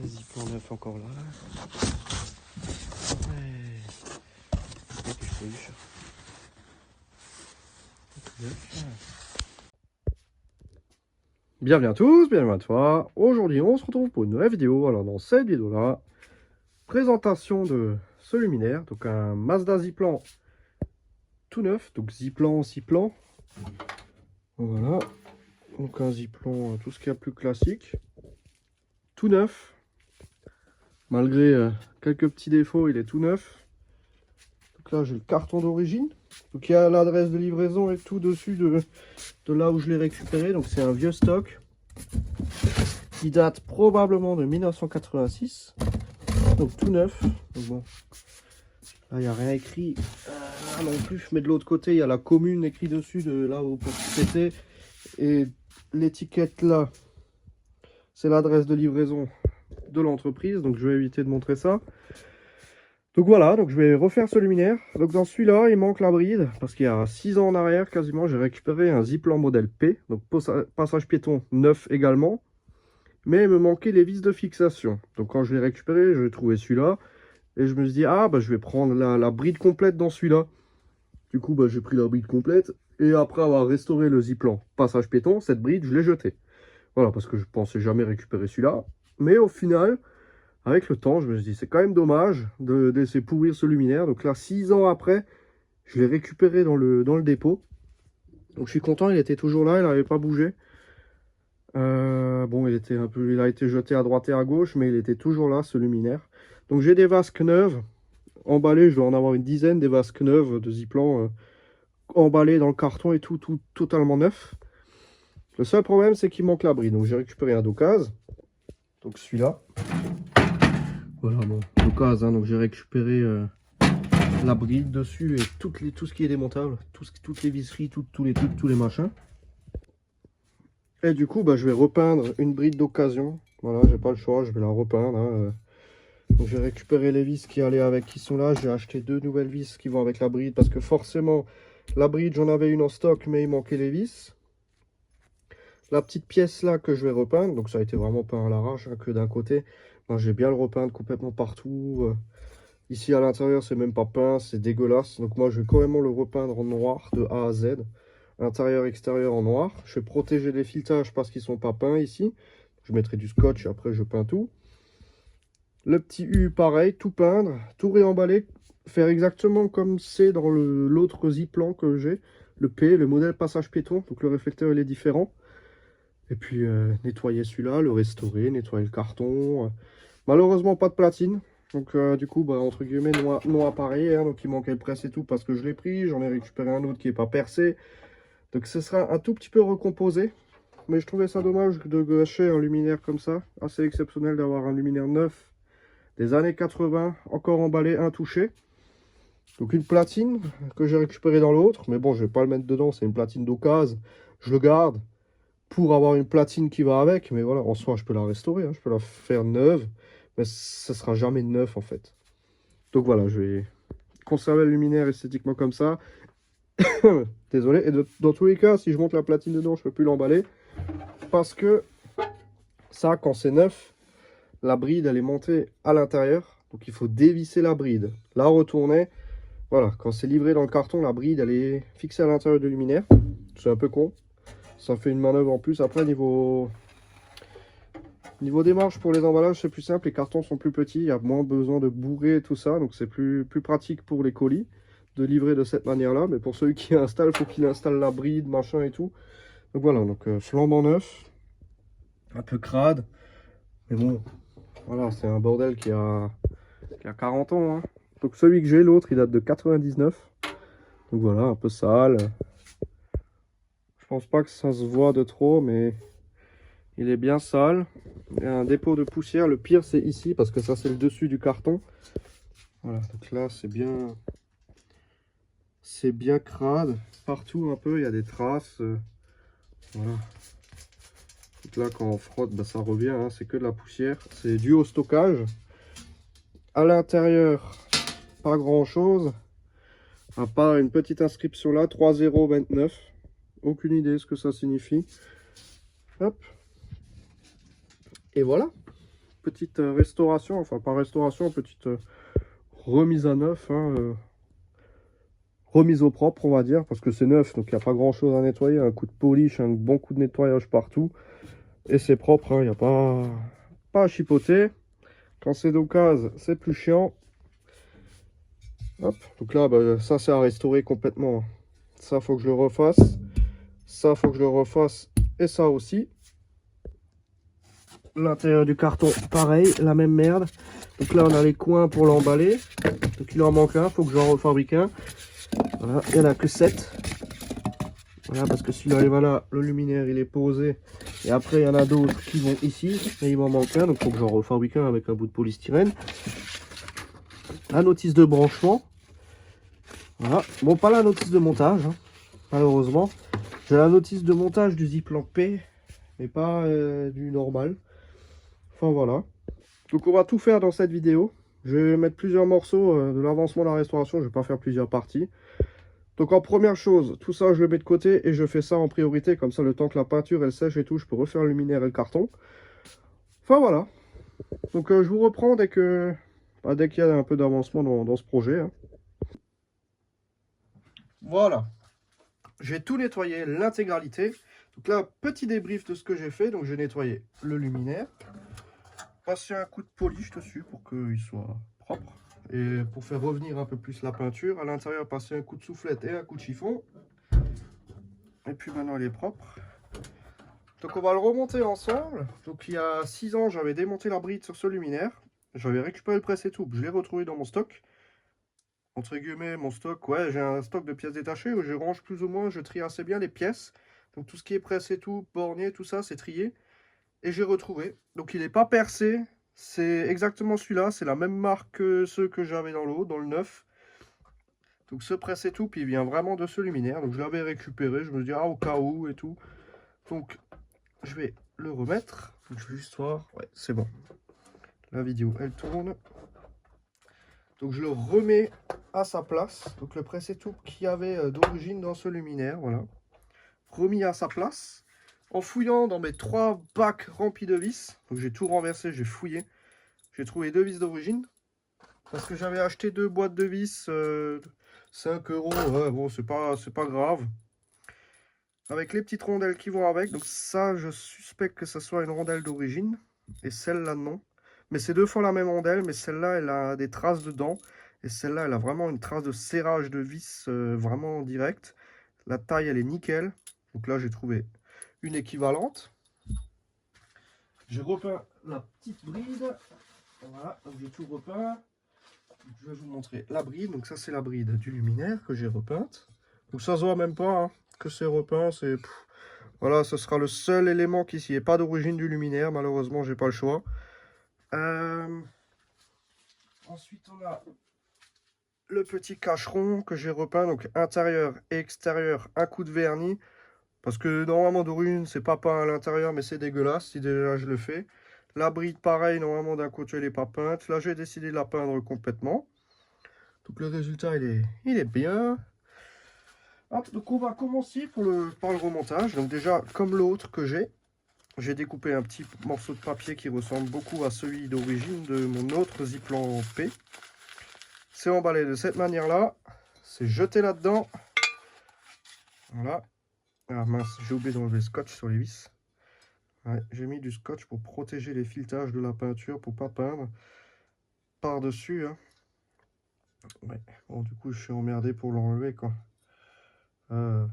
Ziplan neuf encore là. Ouais. Et puis je peux lui Bienvenue à tous, bienvenue à toi. Aujourd'hui, on se retrouve pour une nouvelle vidéo. Alors, dans cette vidéo-là, présentation de ce luminaire. Donc, un Mazda Ziplan tout neuf. Donc, Ziplan, 6 plans. Voilà. Donc, un Ziplan, tout ce qu'il y a plus classique. Tout neuf. Malgré quelques petits défauts, il est tout neuf. Donc là, j'ai le carton d'origine. Donc, il y a l'adresse de livraison et tout dessus de là où je l'ai récupéré. Donc, c'est un vieux stock qui date probablement de 1986. Donc, tout neuf. Donc, bon, là, il n'y a rien écrit non plus. Mais de l'autre côté, il y a la commune écrit dessus de là où pour c'était. Et l'étiquette là, c'est l'adresse de livraison de l'entreprise. Donc, je vais éviter de montrer ça. Donc voilà, donc je vais refaire ce luminaire. Donc dans celui-là, il manque la bride, parce qu'il y a 6 ans en arrière, quasiment, j'ai récupéré un Ziplan modèle P, donc passage piéton neuf également, mais il me manquait les vis de fixation. Donc quand je l'ai récupéré, je l'ai trouvé celui-là, et je me suis dit, ah bah je vais prendre la bride complète dans celui-là. Du coup, bah, j'ai pris la bride complète, et après avoir restauré le Ziplan passage piéton, cette bride, je l'ai jetée. Voilà, parce que je pensais jamais récupérer celui-là, mais au final... Avec le temps, je me suis dit, c'est quand même dommage de laisser pourrir ce luminaire. Donc là, 6 ans après, je l'ai récupéré dans le dépôt. Donc je suis content, il était toujours là, il n'avait pas bougé. Bon, il a été jeté à droite et à gauche, mais il était toujours là, ce luminaire. Donc j'ai des vasques neuves, emballées, je dois en avoir une dizaine, des vasques neuves de Ziplan, emballées dans le carton et tout totalement neuf. Le seul problème, c'est qu'il manque la bride. Donc j'ai récupéré un d'occasion. Donc celui-là. Voilà, bon, d'occasion, hein, donc j'ai récupéré la bride dessus et tout ce qui est démontable, toutes les visseries, tous les trucs, tous les machins. Et du coup, bah, je vais repeindre une bride d'occasion. Voilà, j'ai pas le choix, je vais la repeindre. Hein. Donc j'ai récupéré les vis qui allaient avec, qui sont là. J'ai acheté 2 nouvelles vis qui vont avec la bride parce que forcément, la bride, j'en avais une en stock, mais il manquait les vis. La petite pièce là que je vais repeindre, donc ça a été vraiment peint à l'arrache, hein, que d'un côté. Ben, j'ai bien le repeindre complètement partout. Ici à l'intérieur, c'est même pas peint, c'est dégueulasse. Donc moi, je vais carrément le repeindre en noir de A à Z. Intérieur, extérieur en noir. Je vais protéger les filettages parce qu'ils sont pas peints ici. Je mettrai du scotch et après je peins tout. Le petit U, pareil, tout peindre, tout réemballer. Faire exactement comme c'est dans l'autre Ziplan que j'ai. Le P, le modèle passage piéton. Donc le réflecteur, il est différent. Et puis nettoyer celui-là, le restaurer, nettoyer le carton. Malheureusement, pas de platine. Donc du coup, bah, entre guillemets, non appareillé. Hein, donc il manquait le presse et tout parce que je l'ai pris. J'en ai récupéré un autre qui n'est pas percé. Donc ce sera un tout petit peu recomposé. Mais je trouvais ça dommage de gâcher un luminaire comme ça. Assez exceptionnel d'avoir un luminaire neuf des années 80, encore emballé, intouché. Donc une platine que j'ai récupérée dans l'autre. Mais bon, je vais pas le mettre dedans. C'est une platine d'occasion. Je le garde pour avoir une platine qui va avec. Mais voilà, en soi, je peux la restaurer. Hein, je peux la faire neuve. Mais ça sera jamais neuf en fait. Donc voilà, je vais conserver le luminaire esthétiquement comme ça. Désolé. Et dans tous les cas, si je monte la platine dedans, je ne peux plus l'emballer. Parce que ça, quand c'est neuf, la bride, elle est montée à l'intérieur. Donc il faut dévisser la bride, la retourner. Voilà, quand c'est livré dans le carton, la bride, elle est fixée à l'intérieur du luminaire. C'est un peu con. Ça fait une manœuvre en plus. Après, niveau démarche pour les emballages, c'est plus simple. Les cartons sont plus petits. Il y a moins besoin de bourrer et tout ça. Donc c'est plus pratique pour les colis de livrer de cette manière-là. Mais pour ceux qui installent, il faut qu'ils installent la bride, machin et tout. Donc voilà, donc flambant neuf. Un peu crade. Mais bon, voilà, c'est un bordel qui a 40 ans. Hein. Donc celui que j'ai, l'autre, il date de 99. Donc voilà, un peu sale. Je pense pas que ça se voit de trop, mais il est bien sale. Il y a un dépôt de poussière. Le pire, c'est ici, parce que ça, c'est le dessus du carton. Voilà, donc là, c'est bien crade. Partout, un peu, il y a des traces. Voilà. Donc là, quand on frotte, bah, ça revient. Hein, c'est que de la poussière. C'est dû au stockage. À l'intérieur, pas grand-chose. À part une petite inscription là, 3029. Aucune idée ce que ça signifie. Hop. Et voilà. petite restauration, enfin pas restauration, petite remise à neuf, hein, remise au propre, on va dire, parce que c'est neuf, donc il n'y a pas grand chose à nettoyer. Un coup de polish, un bon coup de nettoyage partout, et c'est propre, hein, il n'y a pas à chipoter. Quand c'est d'occasion, c'est plus chiant. Hop, donc là, bah, ça c'est à restaurer complètement. Ça, faut que je le refasse. Ça, faut que je le refasse. Et ça aussi. L'intérieur du carton, pareil, la même merde. Donc là, on a les coins pour l'emballer. Donc il en manque un, faut que j'en refabrique un. Voilà, il n'y en a que 7. Voilà, parce que celui-là, voilà, le luminaire, il est posé. Et après, il y en a d'autres qui vont ici. Et il m'en manque un, donc il faut que j'en refabrique un avec un bout de polystyrène. La notice de branchement. Voilà. Bon, pas la notice de montage, hein, malheureusement. J'ai la notice de montage du Ziplan P, mais pas du normal. Enfin, voilà. Donc, on va tout faire dans cette vidéo. Je vais mettre plusieurs morceaux de l'avancement de la restauration. Je vais pas faire plusieurs parties. Donc, en première chose, tout ça, je le mets de côté et je fais ça en priorité. Comme ça, le temps que la peinture, elle sèche et tout, je peux refaire le luminaire et le carton. Enfin, voilà. Donc, je vous reprends dès que... bah, dès qu'il y a un peu d'avancement dans ce projet, hein. Voilà. J'ai tout nettoyé, l'intégralité. Donc là, petit débrief de ce que j'ai fait. Donc j'ai nettoyé le luminaire. Passé un coup de polish dessus pour qu'il soit propre. Et pour faire revenir un peu plus la peinture. À l'intérieur, passer un coup de soufflette et un coup de chiffon. Et puis maintenant, elle est propre. Donc on va le remonter ensemble. Donc il y a 6 ans, j'avais démonté la bride sur ce luminaire. J'avais récupéré le presse et tout. Je l'ai retrouvé dans mon stock. Entre guillemets, mon stock, ouais, j'ai un stock de pièces détachées où je range plus ou moins, je trie assez bien les pièces. Donc tout ce qui est presse et tout, borné, tout ça, c'est trié. Et j'ai retrouvé. Donc il n'est pas percé, c'est exactement celui-là, c'est la même marque que ceux que j'avais dans l'eau, dans le neuf. Donc ce presse et tout, puis il vient vraiment de ce luminaire. Donc je l'avais récupéré, je me dis, ah, au cas où et tout. Donc je vais le remettre. Donc, je vais juste voir, ouais, c'est bon. La vidéo, elle tourne. Donc je le remets à sa place. Donc le presse et tout qu'il y avait d'origine dans ce luminaire, voilà. Remis à sa place. En fouillant dans mes 3 bacs remplis de vis. Donc j'ai tout renversé, j'ai fouillé. J'ai trouvé 2 vis d'origine. Parce que j'avais acheté 2 boîtes de vis, 5 €. Ouais, bon, c'est pas grave. Avec les petites rondelles qui vont avec. Donc ça, je suspecte que ce soit une rondelle d'origine. Et celle-là, non. Mais c'est 2 fois la même rondelle, mais celle-là, elle a des traces dedans. Et celle-là, elle a vraiment une trace de serrage de vis vraiment direct. La taille, elle est nickel. Donc là, j'ai trouvé une équivalente. J'ai repeint la petite bride. Voilà, donc j'ai tout repeint. Je vais vous montrer la bride. Donc ça, c'est la bride du luminaire que j'ai repeinte. Donc ça se voit même pas hein, que c'est repeint. Voilà, ce sera le seul élément qui ici n'est pas d'origine du luminaire. Malheureusement, j'ai pas le choix. Ensuite, on a le petit cacheron que j'ai repeint. Donc intérieur et extérieur, un coup de vernis. Parce que normalement d'origine, c'est pas peint à l'intérieur, mais c'est dégueulasse. Si déjà je le fais. La bride, pareil, normalement d'un côté, elle n'est pas peinte. Là, j'ai décidé de la peindre complètement. Donc le résultat, il est bien. Hop, donc on va commencer par le remontage. Donc déjà, comme l'autre que j'ai découpé un petit morceau de papier qui ressemble beaucoup à celui d'origine de mon autre Ziplan P. C'est emballé de cette manière-là. C'est jeté là-dedans. Voilà. Ah mince, j'ai oublié d'enlever le scotch sur les vis. Ouais, j'ai mis du scotch pour protéger les filetages de la peinture, pour pas peindre par-dessus. Hein. Ouais. Bon, du coup, je suis emmerdé pour l'enlever, quoi. Ça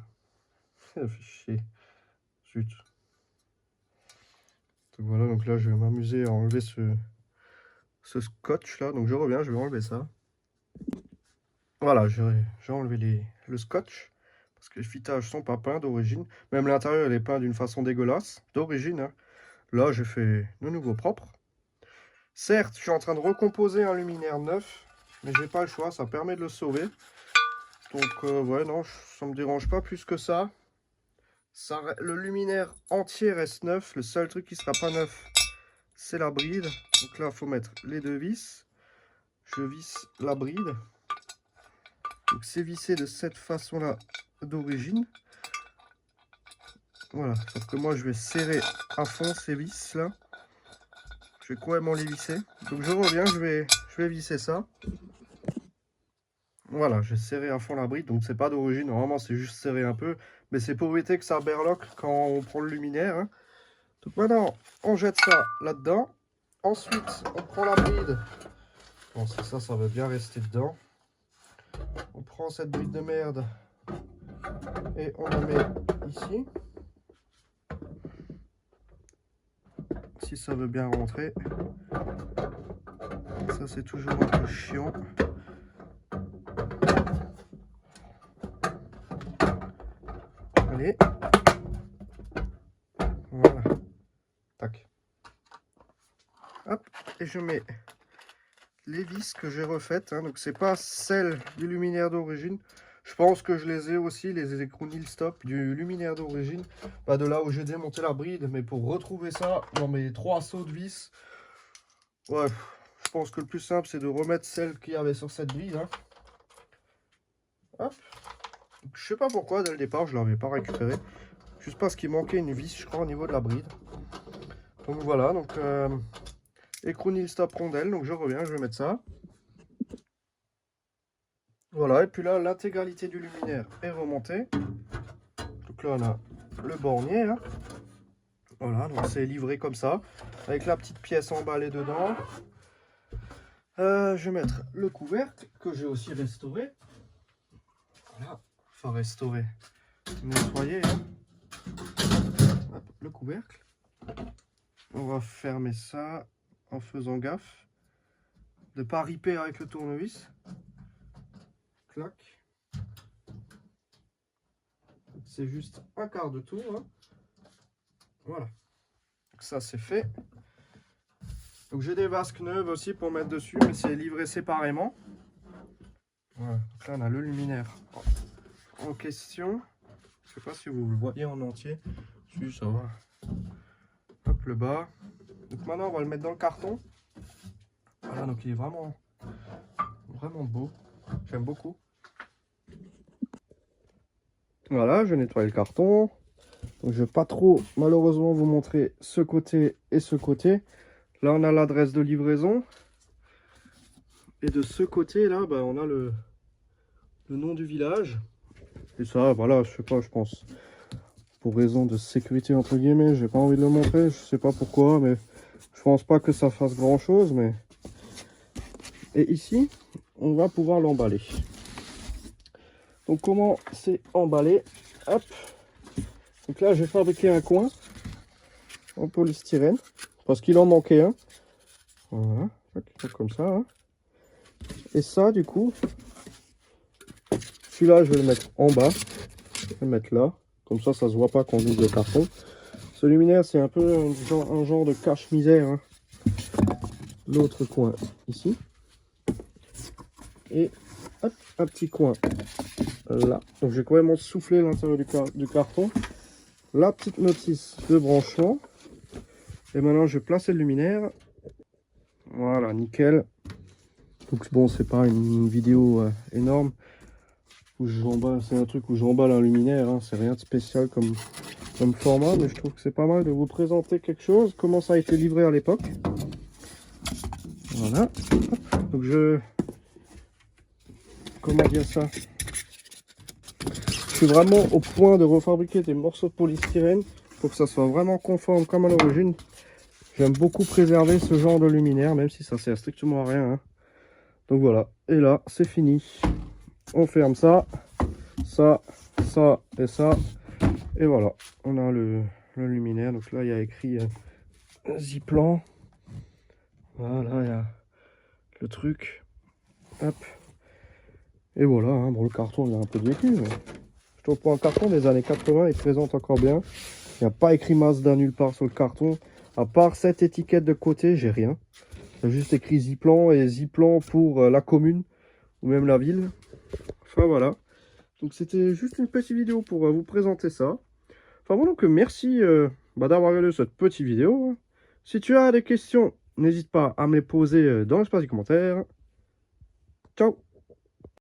fait chier. Zut. Donc voilà, donc là, je vais m'amuser à enlever ce scotch-là. Donc je reviens, je vais enlever ça. Voilà, j'ai enlevé le scotch. Parce que les filetages sont pas peints d'origine. Même l'intérieur, il est peint d'une façon dégueulasse, d'origine. Hein. Là, j'ai fait de nouveau propre. Certes, je suis en train de recomposer un luminaire neuf, mais j'ai pas le choix, ça permet de le sauver. Donc, ouais, non, ça me dérange pas plus que ça. Le luminaire entier reste neuf. Le seul truc qui sera pas neuf, c'est la bride. Donc là, il faut mettre les 2 vis. Je visse la bride. Donc, c'est vissé de cette façon-là d'origine. Voilà, sauf que moi, je vais serrer à fond ces vis-là. Je vais complètement les visser. Donc je reviens, je vais visser ça. Voilà, j'ai serré à fond la bride, donc c'est pas d'origine, normalement c'est juste serré un peu, mais c'est pour éviter que ça berloque quand on prend le luminaire. Hein. Donc maintenant, on jette ça là-dedans. Ensuite, on prend la bride. Bon, ça va bien rester dedans. On prend cette bride de merde et on la met ici. Si ça veut bien rentrer. Ça, c'est toujours un peu chiant. Allez. Voilà. Tac. Hop. Et je mets les vis que j'ai refaites. Hein. Donc, c'est pas celles du luminaire d'origine. Je pense que je les ai aussi, les écrous nil stop du luminaire d'origine. Pas de là où j'ai démonté la bride. Mais pour retrouver ça dans mes 3 sauts de vis, ouais, je pense que le plus simple, c'est de remettre celle qu'il y avait sur cette bride. Hein. Hop. Donc, je sais pas pourquoi, dès le départ, je ne l'avais pas récupéré. Juste parce qu'il manquait une vis, je crois, au niveau de la bride. Donc voilà, donc écrou nil stop rondelle. Donc je reviens, je vais mettre ça. Voilà, et puis là, l'intégralité du luminaire est remontée. Donc là, on a le bornier. Hein. Voilà, donc c'est livré comme ça, avec la petite pièce emballée dedans. Je vais mettre le couvercle, que j'ai aussi restauré. Voilà, enfin restaurer, nettoyer. Hein. Hop, le couvercle. On va fermer ça en faisant gaffe de ne pas ripper avec le tournevis. Clac. C'est juste un quart de tour. Hein. Voilà. Donc ça c'est fait. Donc j'ai des vasques neuves aussi pour mettre dessus, mais c'est livré séparément. Voilà. Donc là on a le luminaire en question. Je sais pas si vous le voyez en entier. Si ça va. Hop, le bas. Donc maintenant on va le mettre dans le carton. Voilà, donc il est vraiment beau. J'aime beaucoup. Voilà, je nettoie le carton. Donc, je ne vais pas trop malheureusement vous montrer ce côté et ce côté. Là on a l'adresse de livraison. Et de ce côté là, bah, on a le nom du village. Et ça, voilà, je sais pas, je pense. Pour raison de sécurité entre guillemets, j'ai pas envie de le montrer. Je sais pas pourquoi, mais je pense pas que ça fasse grand chose. Mais et ici, on va pouvoir l'emballer. Donc comment c'est emballé? Hop. Donc là, j'ai fabriqué un coin en polystyrène parce qu'il en manquait un. Voilà, comme ça. Hein. Et ça, du coup, celui-là, je vais le mettre en bas. Je vais le mettre là. Comme ça, ça se voit pas qu'on ouvre le carton. Ce luminaire, c'est un peu un genre de cache-misère. Hein. L'autre coin ici. Et hop, un petit coin là. Donc j'ai quand même soufflé l'intérieur du carton. La petite notice de branchement. Et maintenant, je vais placer le luminaire. Voilà, nickel. Donc bon, c'est pas une vidéo énorme. C'est un truc où j'emballe un luminaire. Hein. C'est rien de spécial comme format. Mais je trouve que c'est pas mal de vous présenter quelque chose. Comment ça a été livré à l'époque. Voilà. Hop. Donc comment dire ça? Je suis vraiment au point de refabriquer des morceaux de polystyrène pour que ça soit vraiment conforme comme à l'origine. J'aime beaucoup préserver ce genre de luminaire, même si ça sert strictement à rien. Hein. Donc voilà, et là c'est fini. On ferme ça, ça et ça. Et voilà, on a le luminaire. Donc là il y a écrit Ziplan. Voilà, il y a le truc. Hop. Et voilà, hein. Bon, le carton il est un peu vécu, mais je trouve pour un carton des années 80, il présente encore bien. Il n'y a pas écrit Mazda nulle part sur le carton. À part cette étiquette de côté, j'ai rien. Il y a juste écrit Ziplan et Ziplan pour la commune ou même la ville. Enfin voilà. Donc c'était juste une petite vidéo pour vous présenter ça. Enfin bon, donc merci d'avoir regardé cette petite vidéo. Si tu as des questions, n'hésite pas à me les poser dans l'espace des commentaires. Ciao!